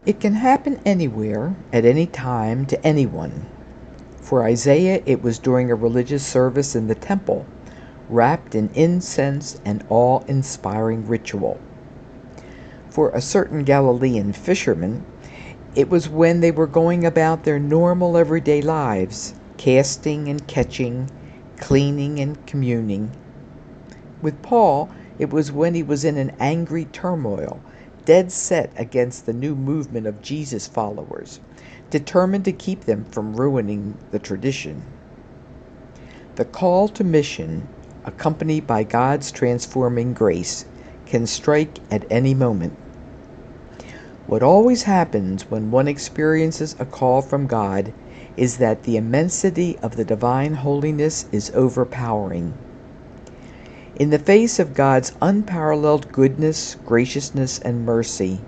It can happen anywhere, at any time, to anyone. For Isaiah, it was during a religious service in the temple, wrapped in incense and awe-inspiring ritual. For a certain Galilean fisherman, it was when they were going about their normal everyday lives, casting and catching, cleaning and communing. With Paul, it was when he was in an angry turmoil, dead set against the new movement of Jesus followers, determined to keep them from ruining the tradition. The call to mission, accompanied by God's transforming grace, can strike at any moment. What always happens when one experiences a call from God is that the immensity of the divine holiness is overpowering. In the face of God's unparalleled goodness, graciousness, and mercy,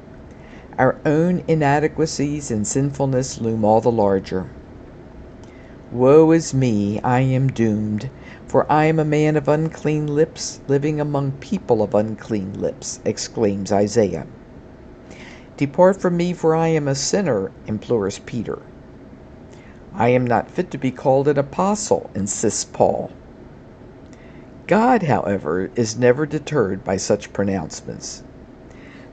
our own inadequacies and sinfulness loom all the larger. Woe is me, I am doomed, for I am a man of unclean lips, living among people of unclean lips, exclaims Isaiah. Depart from me, for I am a sinner, implores Peter. I am not fit to be called an apostle, insists Paul. God, however, is never deterred by such pronouncements.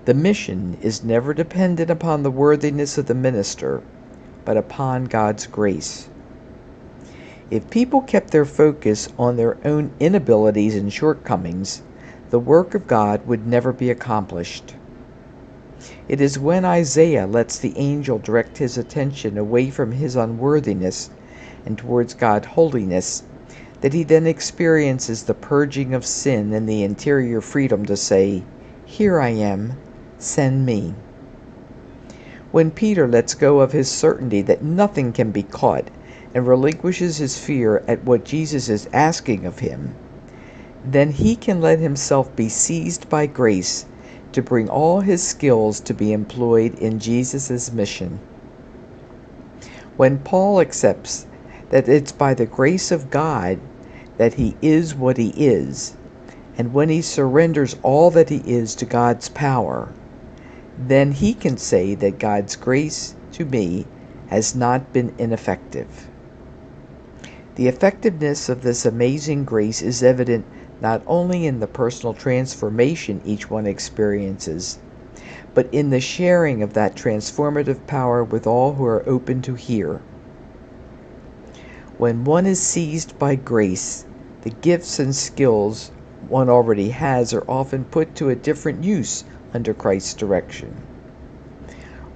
The mission is never dependent upon the worthiness of the minister, but upon God's grace. If people kept their focus on their own inabilities and shortcomings, the work of God would never be accomplished. It is when Isaiah lets the angel direct his attention away from his unworthiness and towards God's holiness that he then experiences the purging of sin and the interior freedom to say, "Here I am, send me." When Peter lets go of his certainty that nothing can be caught and relinquishes his fear at what Jesus is asking of him, then he can let himself be seized by grace to bring all his skills to be employed in Jesus' mission. When Paul accepts that it's by the grace of God that he is what he is, and when he surrenders all that he is to God's power, then he can say that God's grace to me has not been ineffective. The effectiveness of this amazing grace is evident not only in the personal transformation each one experiences, but in the sharing of that transformative power with all who are open to hear. When one is seized by grace, the gifts and skills one already has are often put to a different use under Christ's direction.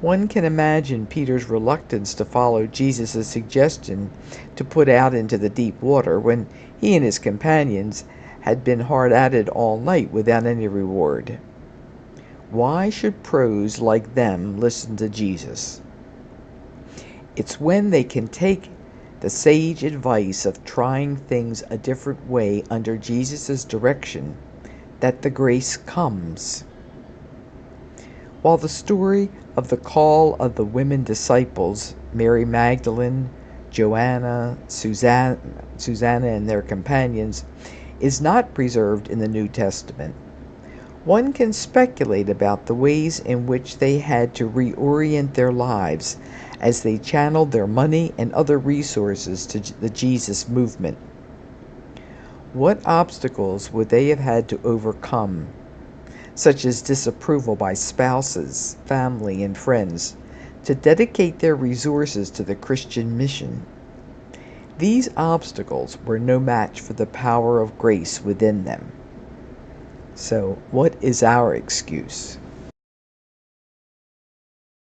One can imagine Peter's reluctance to follow Jesus' suggestion to put out into the deep water when he and his companions had been hard at it all night without any reward. Why should pros like them listen to Jesus? It's when they can take the sage advice of trying things a different way under Jesus' direction that the grace comes. While the story of the call of the women disciples, Mary Magdalene, Joanna, Susanna, and their companions, is not preserved in the New Testament, one can speculate about the ways in which they had to reorient their lives as they channeled their money and other resources to the Jesus movement. What obstacles would they have had to overcome, such as disapproval by spouses, family, and friends, to dedicate their resources to the Christian mission? These obstacles were no match for the power of grace within them. So, what is our excuse?